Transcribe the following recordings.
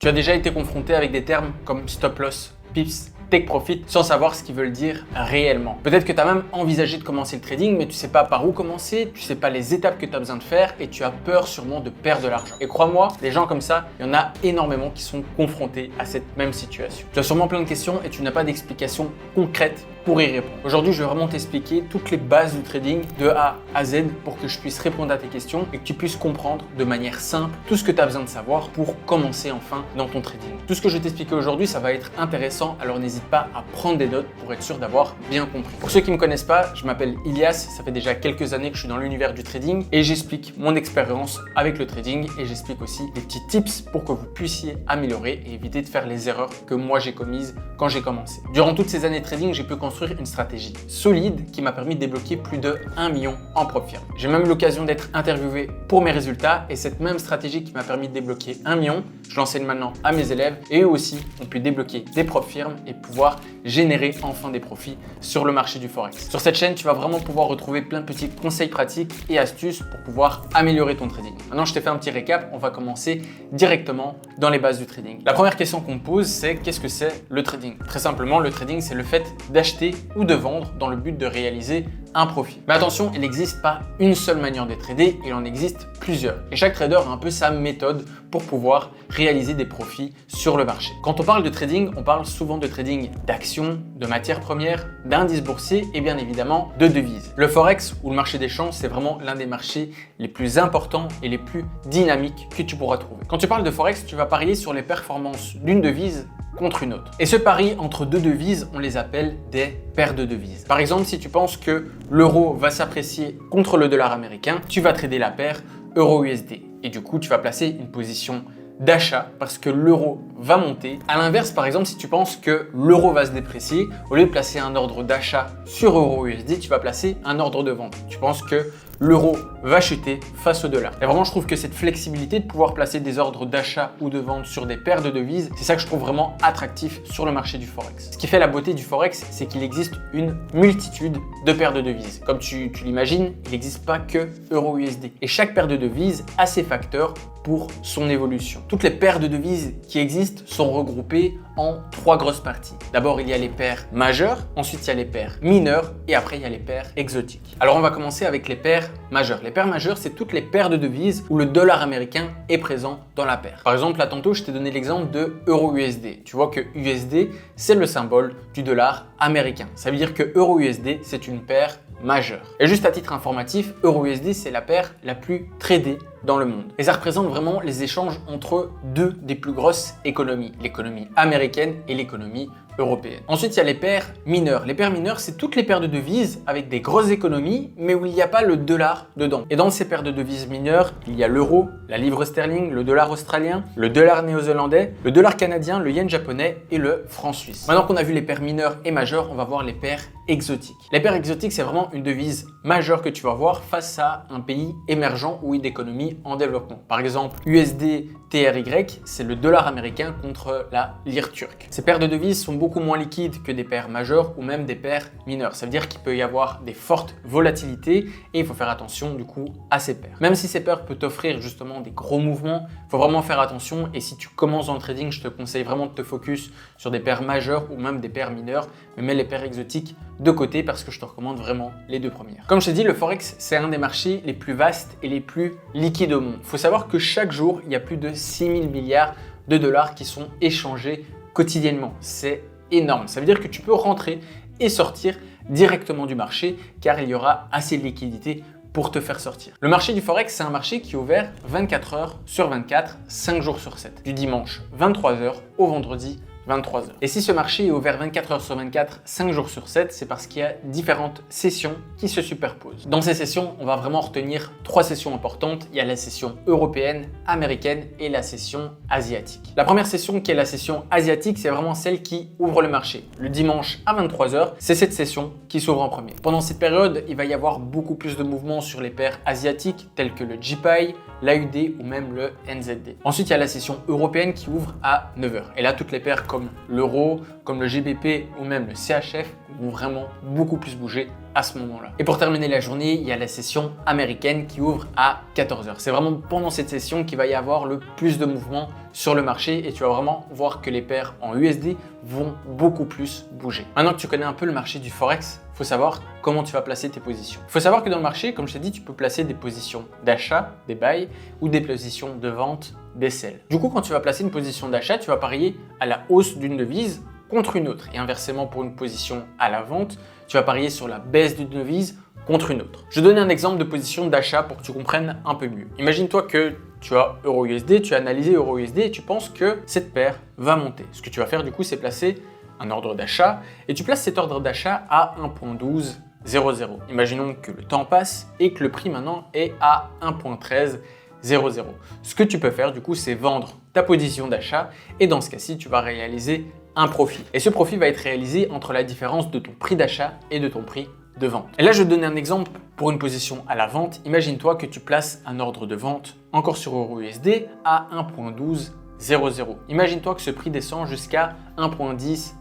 Tu as déjà été confronté avec des termes comme stop loss, pips, take profit sans savoir ce qu'ils veulent dire réellement. Peut-être que tu as même envisagé de commencer le trading, mais tu sais pas par où commencer, tu sais pas les étapes que tu as besoin de faire et tu as peur sûrement de perdre de l'argent. Et crois-moi, des gens comme ça, il y en a énormément qui sont confrontés à cette même situation. Tu as sûrement plein de questions et tu n'as pas d'explication concrète pour y répondre. Aujourd'hui, je vais vraiment t'expliquer toutes les bases du trading de A à Z pour que je puisse répondre à tes questions et que tu puisses comprendre de manière simple tout ce que tu as besoin de savoir pour commencer enfin dans ton trading. Tout ce que je vais t'expliquer aujourd'hui, ça va être intéressant, alors n'hésite pas à prendre des notes pour être sûr d'avoir bien compris. Pour ceux qui ne me connaissent pas, je m'appelle Ilias, ça fait déjà quelques années que je suis dans l'univers du trading et j'explique mon expérience avec le trading et j'explique aussi des petits tips pour que vous puissiez améliorer et éviter de faire les erreurs que moi j'ai commises quand j'ai commencé. Durant toutes ces années de trading, j'ai pu construire une stratégie solide qui m'a permis de débloquer plus de 1 million en propre firme. J'ai même eu l'occasion d'être interviewé pour mes résultats et cette même stratégie qui m'a permis de débloquer 1 million, je l'enseigne maintenant à mes élèves et eux aussi ont pu débloquer des propres firmes et pouvoir générer enfin des profits sur le marché du Forex. Sur cette chaîne, tu vas vraiment pouvoir retrouver plein de petits conseils pratiques et astuces pour pouvoir améliorer ton trading. Maintenant, je t'ai fait un petit récap, on va commencer directement dans les bases du trading. La première question qu'on me pose, c'est qu'est-ce que c'est le trading? Très simplement, le trading, c'est le fait d'acheter ou de vendre dans le but de réaliser un profit. Mais attention, il n'existe pas une seule manière de trader, il en existe plusieurs. Et chaque trader a un peu sa méthode pour pouvoir réaliser des profits sur le marché. Quand on parle de trading, on parle souvent de trading d'actions, de matières premières, d'indices boursiers et bien évidemment de devises. Le Forex ou le marché des changes, c'est vraiment l'un des marchés les plus importants et les plus dynamiques que tu pourras trouver. Quand tu parles de Forex, tu vas parier sur les performances d'une devise contre une autre. Et ce pari entre deux devises, on les appelle des paires de devises. Par exemple, si tu penses que l'euro va s'apprécier contre le dollar américain, tu vas trader la paire euro-USD. Et du coup, tu vas placer une position d'achat parce que l'euro va monter. À l'inverse, par exemple, si tu penses que l'euro va se déprécier, au lieu de placer un ordre d'achat sur euro-USD, tu vas placer un ordre de vente. Tu penses que l'euro va chuter face au dollar. Et vraiment, je trouve que cette flexibilité de pouvoir placer des ordres d'achat ou de vente sur des paires de devises, c'est ça que je trouve vraiment attractif sur le marché du Forex. Ce qui fait la beauté du Forex, c'est qu'il existe une multitude de paires de devises. Comme tu l'imagines, il n'existe pas que euro-USD. Et chaque paire de devises a ses facteurs pour son évolution. Toutes les paires de devises qui existent sont regroupées en trois grosses parties. D'abord, il y a les paires majeures, ensuite il y a les paires mineures et après il y a les paires exotiques. Alors on va commencer avec les paires majeures. Les paires majeures, c'est toutes les paires de devises où le dollar américain est présent dans la paire. Par exemple, là tantôt, je t'ai donné l'exemple de euro-USD. Tu vois que USD, c'est le symbole du dollar américain. Ça veut dire que euro-USD, c'est une paire majeure. Et juste à titre informatif, euro-USD, c'est la paire la plus tradée dans le monde. Et ça représente vraiment les échanges entre deux des plus grosses économies, l'économie américaine et l'économie européenne. Ensuite, il y a les paires mineures. Les paires mineures, c'est toutes les paires de devises avec des grosses économies, mais où il n'y a pas le dollar dedans. Et dans ces paires de devises mineures, il y a l'euro, la livre sterling, le dollar australien, le dollar néo-zélandais, le dollar canadien, le yen japonais et le franc suisse. Maintenant qu'on a vu les paires mineures et majeures, on va voir les paires exotiques. Les paires exotiques, c'est vraiment une devise majeure que tu vas voir face à un pays émergent ou une économie en développement. Par exemple, USD TRY, c'est le dollar américain contre la lire turque. Ces paires de devises sont beaucoup moins liquides que des paires majeures ou même des paires mineures. Ça veut dire qu'il peut y avoir des fortes volatilités et il faut faire attention du coup à ces paires. Même si ces paires peuvent t'offrir justement des gros mouvements, il faut vraiment faire attention et si tu commences dans le trading, je te conseille vraiment de te focus sur des paires majeures ou même des paires mineures, mais mets les paires exotiques de côté parce que je te recommande vraiment les deux premières. Comme je t'ai dit, le Forex, c'est un des marchés les plus vastes et les plus liquides au monde. Il faut savoir que chaque jour, il y a plus de 6 000 milliards de dollars qui sont échangés quotidiennement. C'est énorme. Ça veut dire que tu peux rentrer et sortir directement du marché car il y aura assez de liquidité pour te faire sortir. Le marché du Forex, c'est un marché qui est ouvert 24 heures sur 24, 5 jours sur 7, du dimanche 23h au vendredi 23h. Et si ce marché est ouvert 24 heures sur 24, 5 jours sur 7, c'est parce qu'il y a différentes sessions qui se superposent. Dans ces sessions, on va vraiment retenir 3 sessions importantes. Il y a la session européenne, américaine et la session asiatique. La première session qui est la session asiatique, c'est vraiment celle qui ouvre le marché. Le dimanche à 23h, c'est cette session qui s'ouvre en premier. Pendant cette période, il va y avoir beaucoup plus de mouvements sur les paires asiatiques telles que le JPY, l'AUD ou même le NZD. Ensuite, il y a la session européenne qui ouvre à 9h. Et là, toutes les paires comme l'euro, comme le GBP ou même le CHF vont vraiment beaucoup plus bouger à ce moment-là. Et pour terminer la journée, il y a la session américaine qui ouvre à 14 h. C'est vraiment pendant cette session qu'il va y avoir le plus de mouvement sur le marché et tu vas vraiment voir que les paires en USD vont beaucoup plus bouger. Maintenant que tu connais un peu le marché du Forex, il faut savoir comment tu vas placer tes positions. Il faut savoir que dans le marché, comme je t'ai dit, tu peux placer des positions d'achat, des buy, ou des positions de vente, des sell. Du coup, quand tu vas placer une position d'achat, tu vas parier à la hausse d'une devise contre une autre. Et inversement, pour une position à la vente, tu vas parier sur la baisse d'une devise contre une autre. Je vais donner un exemple de position d'achat pour que tu comprennes un peu mieux. Imagine-toi que tu as EUR/USD, tu as analysé EUR/USD et tu penses que cette paire va monter. Ce que tu vas faire du coup, c'est placer un ordre d'achat et tu places cet ordre d'achat à 1.1200. Imaginons que le temps passe et que le prix maintenant est à 1.1300. Ce que tu peux faire du coup, c'est vendre ta position d'achat et dans ce cas-ci, tu vas réaliser un profit. Et ce profit va être réalisé entre la différence de ton prix d'achat et de ton prix de vente. Et là, je vais te donner un exemple pour une position à la vente. Imagine-toi que tu places un ordre de vente encore sur EUR/USD à 1.1200. Imagine-toi que ce prix descend jusqu'à 1.1000.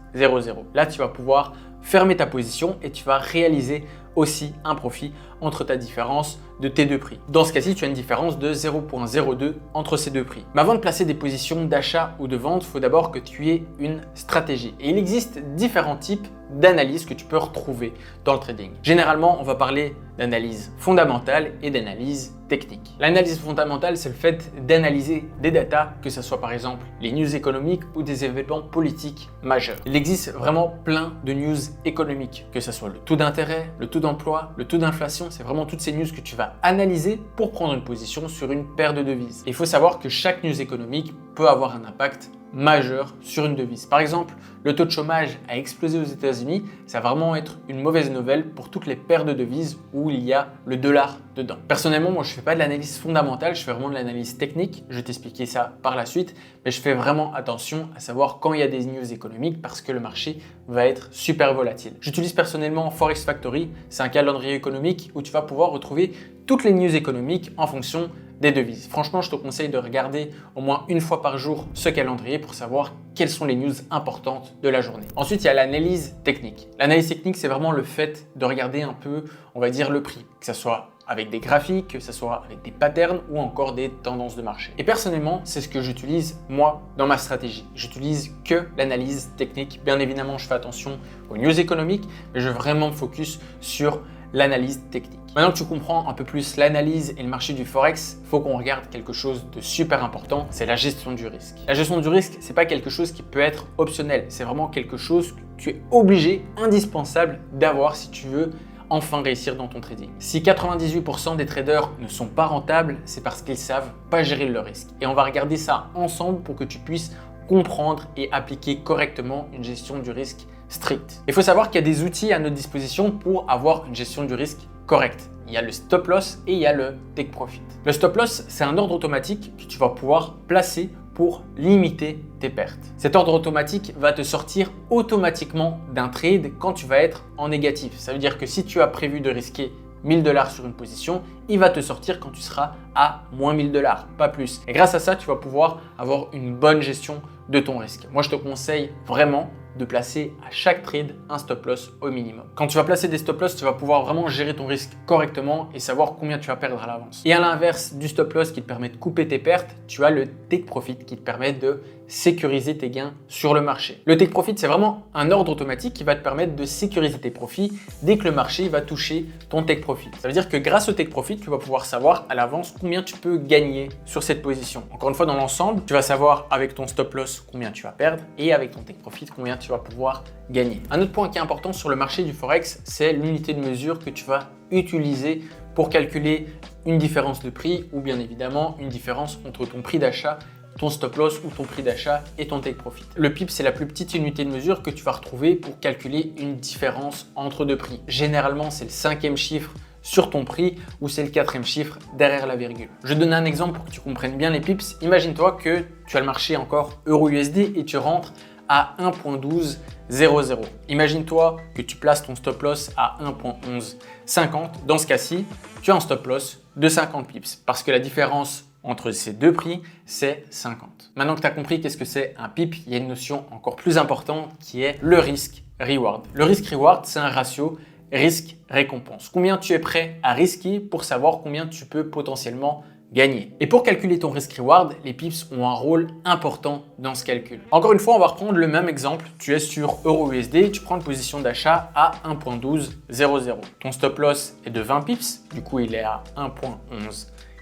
Là, tu vas pouvoir fermer ta position et tu vas réaliser aussi un profit entre ta différence de tes deux prix. Dans ce cas-ci, tu as une différence de 0.02 entre ces deux prix. Mais avant de placer des positions d'achat ou de vente, il faut d'abord que tu aies une stratégie. Et il existe différents types d'analyses que tu peux retrouver dans le trading. Généralement, on va parler d'analyse fondamentale et d'analyse technique. L'analyse fondamentale, c'est le fait d'analyser des datas, que ce soit par exemple les news économiques ou des événements politiques majeurs. Il existe vraiment plein de news économiques, que ce soit le taux d'intérêt, le taux d'emploi, le taux d'inflation, c'est vraiment toutes ces news que tu vas analyser pour prendre une position sur une paire de devises. Et il faut savoir que chaque news économique peut avoir un impact majeur sur une devise. Par exemple, le taux de chômage a explosé aux États-Unis, ça va vraiment être une mauvaise nouvelle pour toutes les paires de devises où il y a le dollar dedans. Personnellement, moi je ne fais pas de l'analyse fondamentale, je fais vraiment de l'analyse technique, je vais t'expliquer ça par la suite, mais je fais vraiment attention à savoir quand il y a des news économiques parce que le marché va être super volatile. J'utilise personnellement Forex Factory, c'est un calendrier économique où tu vas pouvoir retrouver toutes les news économiques en fonction des devises. Franchement, je te conseille de regarder au moins une fois par jour ce calendrier pour savoir quelles sont les news importantes de la journée. Ensuite, il y a l'analyse technique. L'analyse technique, c'est vraiment le fait de regarder un peu, on va dire, le prix, que ce soit avec des graphiques, que ce soit avec des patterns ou encore des tendances de marché. Et personnellement, c'est ce que j'utilise moi dans ma stratégie. J'utilise que l'analyse technique. Bien évidemment, je fais attention aux news économiques, mais je vais vraiment me focus sur l'analyse technique. Maintenant que tu comprends un peu plus l'analyse et le marché du Forex, il faut qu'on regarde quelque chose de super important, c'est la gestion du risque. La gestion du risque, c'est pas quelque chose qui peut être optionnel, c'est vraiment quelque chose que tu es obligé, indispensable d'avoir si tu veux enfin réussir dans ton trading. Si 98% des traders ne sont pas rentables, c'est parce qu'ils savent pas gérer le risque. Et on va regarder ça ensemble pour que tu puisses comprendre et appliquer correctement une gestion du risque stricte. Il faut savoir qu'il y a des outils à notre disposition pour avoir une gestion du risque correcte. Il y a le stop loss et il y a le take profit. Le stop loss, c'est un ordre automatique que tu vas pouvoir placer pour limiter tes pertes. Cet ordre automatique va te sortir automatiquement d'un trade quand tu vas être en négatif. Ça veut dire que si tu as prévu de risquer 1000 $ sur une position, il va te sortir quand tu seras à moins 1000 $, pas plus. Et grâce à ça, tu vas pouvoir avoir une bonne gestion de ton risque. Moi, je te conseille vraiment de placer à chaque trade un stop loss au minimum. Quand tu vas placer des stop loss, tu vas pouvoir vraiment gérer ton risque correctement et savoir combien tu vas perdre à l'avance. Et à l'inverse du stop loss qui te permet de couper tes pertes, tu as le take profit qui te permet de sécuriser tes gains sur le marché. Le take profit, c'est vraiment un ordre automatique qui va te permettre de sécuriser tes profits dès que le marché va toucher ton take profit. Ça veut dire que grâce au take profit, tu vas pouvoir savoir à l'avance combien tu peux gagner sur cette position. Encore une fois, dans l'ensemble, tu vas savoir avec ton stop loss combien tu vas perdre et avec ton take profit combien tu vas pouvoir gagner. Un autre point qui est important sur le marché du Forex, c'est l'unité de mesure que tu vas utiliser pour calculer une différence de prix ou bien évidemment une différence entre ton prix d'achat, ton stop loss ou ton prix d'achat et ton take profit. Le PIB, c'est la plus petite unité de mesure que tu vas retrouver pour calculer une différence entre deux prix. Généralement, c'est le 5e chiffre sur ton prix ou c'est le 4e chiffre derrière la virgule. Je vais te donner un exemple pour que tu comprennes bien les pips. Imagine-toi que tu as le marché encore euro-USD et tu rentres à 1.1200. Imagine-toi que tu places ton stop loss à 1.1150. Dans ce cas-ci, tu as un stop loss de 50 pips parce que la différence entre ces deux prix, c'est 50. Maintenant que tu as compris qu'est-ce que c'est un pip, il y a une notion encore plus importante qui est le risque reward. Le risque reward, c'est un ratio risque-récompense. Combien tu es prêt à risquer pour savoir combien tu peux potentiellement gagner. Et pour calculer ton risk-reward, les pips ont un rôle important dans ce calcul. Encore une fois, on va reprendre le même exemple. Tu es sur EURUSD, tu prends une position d'achat à 1.1200. Ton stop loss est de 20 pips, du coup il est à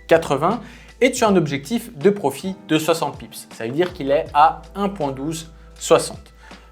1.1180 et tu as un objectif de profit de 60 pips. Ça veut dire qu'il est à 1.1260.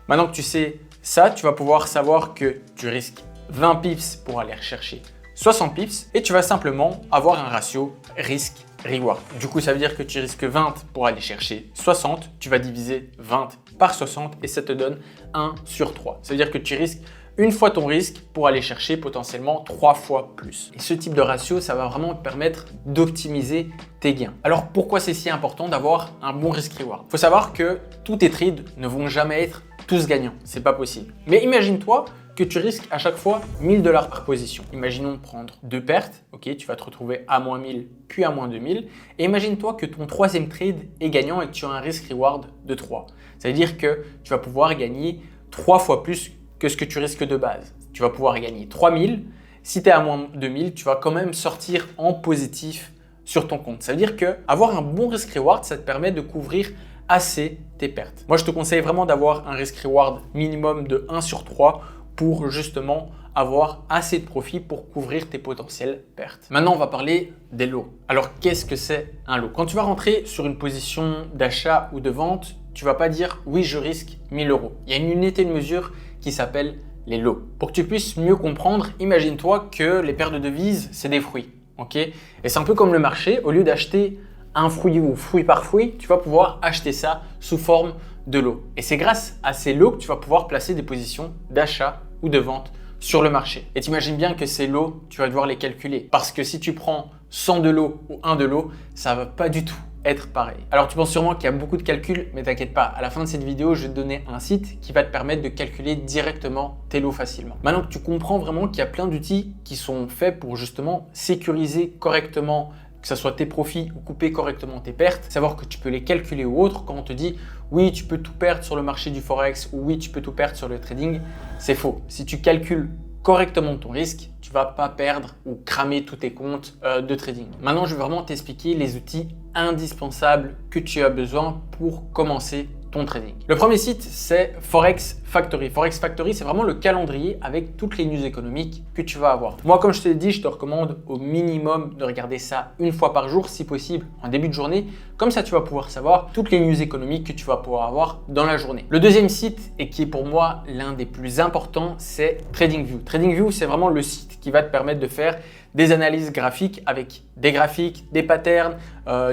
Maintenant que tu sais ça, tu vas pouvoir savoir que tu risques 20 pips pour aller rechercher 60 pips et tu vas simplement avoir un ratio risque-reward. Du coup, ça veut dire que tu risques 20 pour aller chercher 60, tu vas diviser 20 par 60 et ça te donne 1 sur 3. Ça veut dire que tu risques une fois ton risque pour aller chercher potentiellement 3 fois plus. Et ce type de ratio, ça va vraiment te permettre d'optimiser tes gains. Alors pourquoi c'est si important d'avoir un bon risk-reward? Il faut savoir que tous tes trades ne vont jamais être tous gagnants, c'est pas possible. Mais imagine-toi que tu risques à chaque fois 1000 $ par position. Imaginons prendre deux pertes, ok, tu vas te retrouver à moins 1000 puis à moins 2000. Et imagine-toi que ton troisième trade est gagnant et que tu as un risk-reward de 3. Ça veut dire que tu vas pouvoir gagner 3 fois plus que ce que tu risques de base. Tu vas pouvoir gagner 3000. Si tu es à moins 2000, tu vas quand même sortir en positif sur ton compte. Ça veut dire que avoir un bon risk-reward, ça te permet de couvrir assez tes pertes. Moi, je te conseille vraiment d'avoir un risk-reward minimum de 1 sur 3 pour justement avoir assez de profit pour couvrir tes potentielles pertes. Maintenant, on va parler des lots. Alors, qu'est-ce que c'est un lot? Quand tu vas rentrer sur une position d'achat ou de vente, tu vas pas dire « oui, je risque 1000 €. Il y a une unité de mesure qui s'appelle les lots. Pour que tu puisses mieux comprendre, imagine-toi que les paires de devises, c'est des fruits. Okay, et c'est un peu comme le marché. Au lieu d'acheter un fruit ou fruit par fruit, tu vas pouvoir acheter ça sous forme de lots. Et c'est grâce à ces lots que tu vas pouvoir placer des positions d'achat ou de vente sur le marché. Et tu imagines bien que ces lots, tu vas devoir les calculer. Parce que si tu prends 100 de lots ou 1 de lot, ça ne va pas du tout être pareil. Alors tu penses sûrement qu'il y a beaucoup de calculs, mais t'inquiète pas, à la fin de cette vidéo, je vais te donner un site qui va te permettre de calculer directement tes lots facilement. Maintenant que tu comprends vraiment qu'il y a plein d'outils qui sont faits pour justement sécuriser correctement, que ce soit tes profits ou couper correctement tes pertes, savoir que tu peux les calculer ou autre, quand on te dit oui, tu peux tout perdre sur le marché du Forex ou oui, tu peux tout perdre sur le trading, c'est faux. Si tu calcules correctement ton risque, tu vas pas perdre ou cramer tous tes comptes de trading. Maintenant, je vais vraiment t'expliquer les outils indispensables que tu as besoin pour commencer ton trading. Le premier site, c'est Forex Factory. Forex Factory, c'est vraiment le calendrier avec toutes les news économiques que tu vas avoir. Moi, comme je te l'ai dit, je te recommande au minimum de regarder ça une fois par jour, si possible, en début de journée. Comme ça, tu vas pouvoir savoir toutes les news économiques que tu vas pouvoir avoir dans la journée. Le deuxième site, et qui est pour moi l'un des plus importants, c'est TradingView. TradingView, c'est vraiment le site qui va te permettre de faire des analyses graphiques avec des graphiques, des patterns.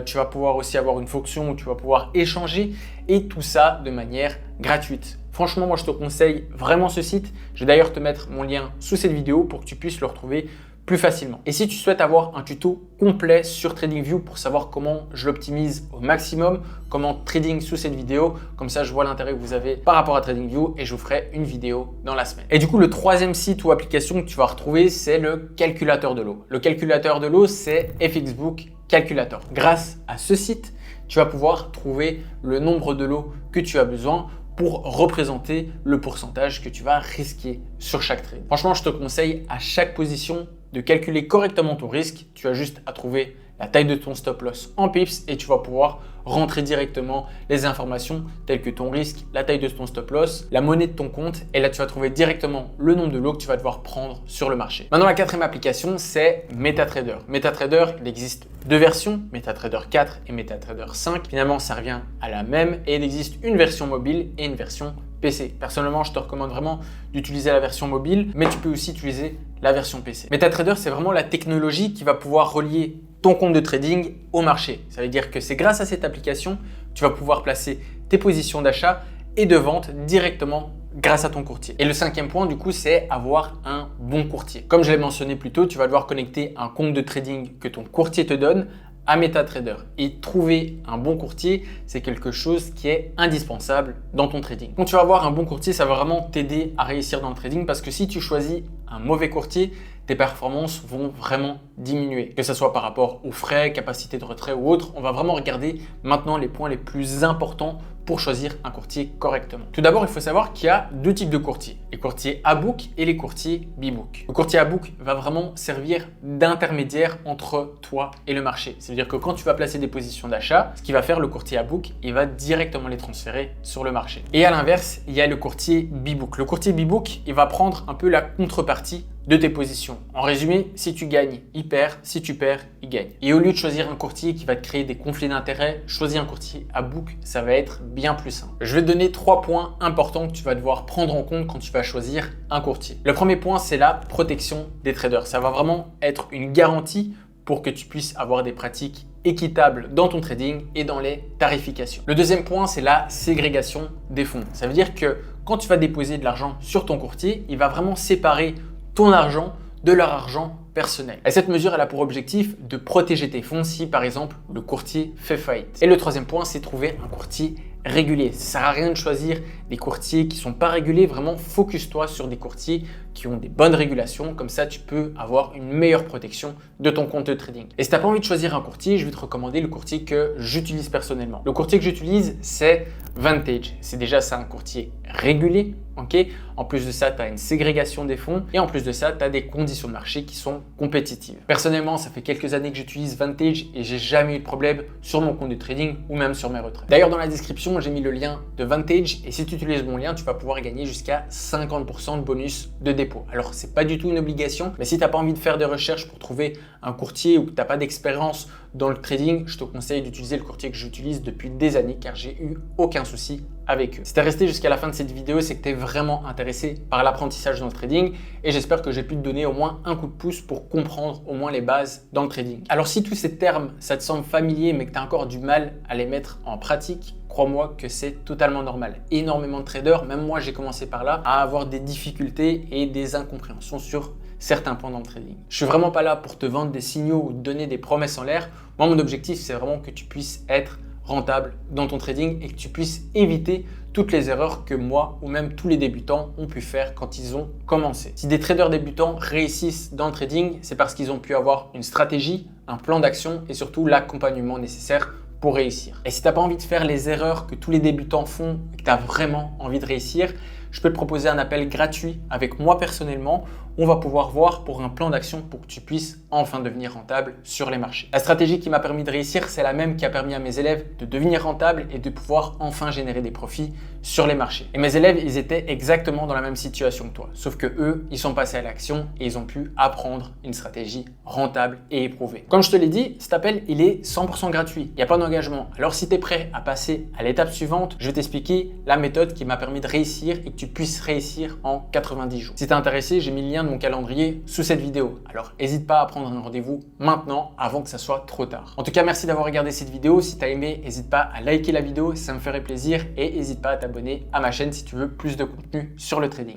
Tu vas pouvoir aussi avoir une fonction où tu vas pouvoir échanger et tout ça de manière gratuite. Franchement, moi, je te conseille vraiment ce site. Je vais d'ailleurs te mettre mon lien sous cette vidéo pour que tu puisses le retrouver plus facilement. Et si tu souhaites avoir un tuto complet sur TradingView pour savoir comment je l'optimise au maximum, comment trading sous cette vidéo, comme ça je vois l'intérêt que vous avez par rapport à TradingView et je vous ferai une vidéo dans la semaine. Et du coup, le troisième site ou application que tu vas retrouver, c'est le calculateur de lot. Le calculateur de lot, c'est FXBook Calculator. Grâce à ce site, tu vas pouvoir trouver le nombre de lots que tu as besoin pour représenter le pourcentage que tu vas risquer sur chaque trade. Franchement, je te conseille à chaque position de calculer correctement ton risque. Tu as juste à trouver la taille de ton stop loss en pips et tu vas pouvoir rentrer directement les informations telles que ton risque, la taille de ton stop loss, la monnaie de ton compte et là tu vas trouver directement le nombre de lots que tu vas devoir prendre sur le marché. Maintenant, la quatrième application, c'est MetaTrader. MetaTrader, il existe deux versions, MetaTrader 4 et MetaTrader 5. Finalement, ça revient à la même et il existe une version mobile et une version PC. Personnellement, je te recommande vraiment d'utiliser la version mobile, mais tu peux aussi utiliser la version PC. MetaTrader, c'est vraiment la technologie qui va pouvoir relier ton compte de trading au marché. Ça veut dire que c'est grâce à cette application, tu vas pouvoir placer tes positions d'achat et de vente directement grâce à ton courtier. Et le cinquième point, du coup, c'est avoir un bon courtier. Comme je l'ai mentionné plus tôt, tu vas devoir connecter un compte de trading que ton courtier te donne à MetaTrader. Et trouver un bon courtier, c'est quelque chose qui est indispensable dans ton trading. Quand tu vas avoir un bon courtier, ça va vraiment t'aider à réussir dans le trading parce que si tu choisis un mauvais courtier, tes performances vont vraiment diminuer. Que ce soit par rapport aux frais, capacité de retrait ou autre, on va vraiment regarder maintenant les points les plus importants pour choisir un courtier correctement. Tout d'abord, il faut savoir qu'il y a deux types de courtiers, les courtiers A-Book et les courtiers B-Book. Le courtier A-Book va vraiment servir d'intermédiaire entre toi et le marché. C'est-à-dire que quand tu vas placer des positions d'achat, ce qu'il va faire le courtier A-Book, il va directement les transférer sur le marché. Et à l'inverse, il y a le courtier B-Book. Le courtier B-Book, il va prendre un peu la contrepartie de tes positions. En résumé, si tu gagnes, il perd. Si tu perds, il gagne. Et au lieu de choisir un courtier qui va te créer des conflits d'intérêts, choisis un courtier à book, ça va être bien plus simple. Je vais te donner 3 points importants que tu vas devoir prendre en compte quand tu vas choisir un courtier. Le premier point, c'est la protection des traders. Ça va vraiment être une garantie pour que tu puisses avoir des pratiques équitables dans ton trading et dans les tarifications. Le deuxième point, c'est la ségrégation des fonds. Ça veut dire que quand tu vas déposer de l'argent sur ton courtier, il va vraiment séparer ton argent de leur argent personnel. Et cette mesure, elle a pour objectif de protéger tes fonds si, par exemple, le courtier fait faillite. Et le troisième point, c'est trouver un courtier régulier. Ça sert à rien de choisir des courtiers qui sont pas régulés. Vraiment, focus-toi sur des courtiers qui ont des bonnes régulations. Comme ça, tu peux avoir une meilleure protection de ton compte de trading. Et si tu n'as pas envie de choisir un courtier, je vais te recommander le courtier que j'utilise personnellement. Le courtier que j'utilise, c'est Vantage. C'est un courtier régulé. Okay. En plus de ça, tu as une ségrégation des fonds et en plus de ça, tu as des conditions de marché qui sont compétitives. Personnellement, ça fait quelques années que j'utilise Vantage et j'ai jamais eu de problème sur mon compte de trading ou même sur mes retraits. D'ailleurs, dans la description, j'ai mis le lien de Vantage et si tu utilises mon lien, tu vas pouvoir gagner jusqu'à 50% de bonus de dépôt. Alors, c'est pas du tout une obligation, mais si tu n'as pas envie de faire des recherches pour trouver un courtier ou que tu n'as pas d'expérience dans le trading, je te conseille d'utiliser le courtier que j'utilise depuis des années car j'ai eu aucun souci avec eux. Si tu es resté jusqu'à la fin de cette vidéo, c'est que tu es vraiment intéressé par l'apprentissage dans le trading et j'espère que j'ai pu te donner au moins un coup de pouce pour comprendre au moins les bases dans le trading. Alors si tous ces termes, ça te semble familier mais que tu as encore du mal à les mettre en pratique, crois-moi que c'est totalement normal. Énormément de traders, même moi j'ai commencé par là, à avoir des difficultés et des incompréhensions sur certains points dans le trading. Je suis vraiment pas là pour te vendre des signaux ou te donner des promesses en l'air. Moi, mon objectif, c'est vraiment que tu puisses être rentable dans ton trading et que tu puisses éviter toutes les erreurs que moi ou même tous les débutants ont pu faire quand ils ont commencé. Si des traders débutants réussissent dans le trading, c'est parce qu'ils ont pu avoir une stratégie, un plan d'action et surtout l'accompagnement nécessaire pour réussir. Et si tu n'as pas envie de faire les erreurs que tous les débutants font et que tu as vraiment envie de réussir, je peux te proposer un appel gratuit avec moi personnellement. On va pouvoir voir pour un plan d'action pour que tu puisses enfin devenir rentable sur les marchés. La stratégie qui m'a permis de réussir, c'est la même qui a permis à mes élèves de devenir rentables et de pouvoir enfin générer des profits sur les marchés. Et mes élèves, ils étaient exactement dans la même situation que toi. Sauf que eux, ils sont passés à l'action et ils ont pu apprendre une stratégie rentable et éprouvée. Comme je te l'ai dit, cet appel, il est 100% gratuit. Il n'y a pas d'engagement. Alors si tu es prêt à passer à l'étape suivante, je vais t'expliquer la méthode qui m'a permis de réussir et que tu puisses réussir en 90 jours. Si tu es intéressé, j'ai mis le lien de mon calendrier sous cette vidéo. Alors n'hésite pas à prendre un rendez-vous maintenant avant que ça soit trop tard. En tout cas, merci d'avoir regardé cette vidéo. Si tu as aimé, n'hésite pas à liker la vidéo, ça me ferait plaisir et n'hésite pas à t'abonner à ma chaîne si tu veux plus de contenu sur le trading.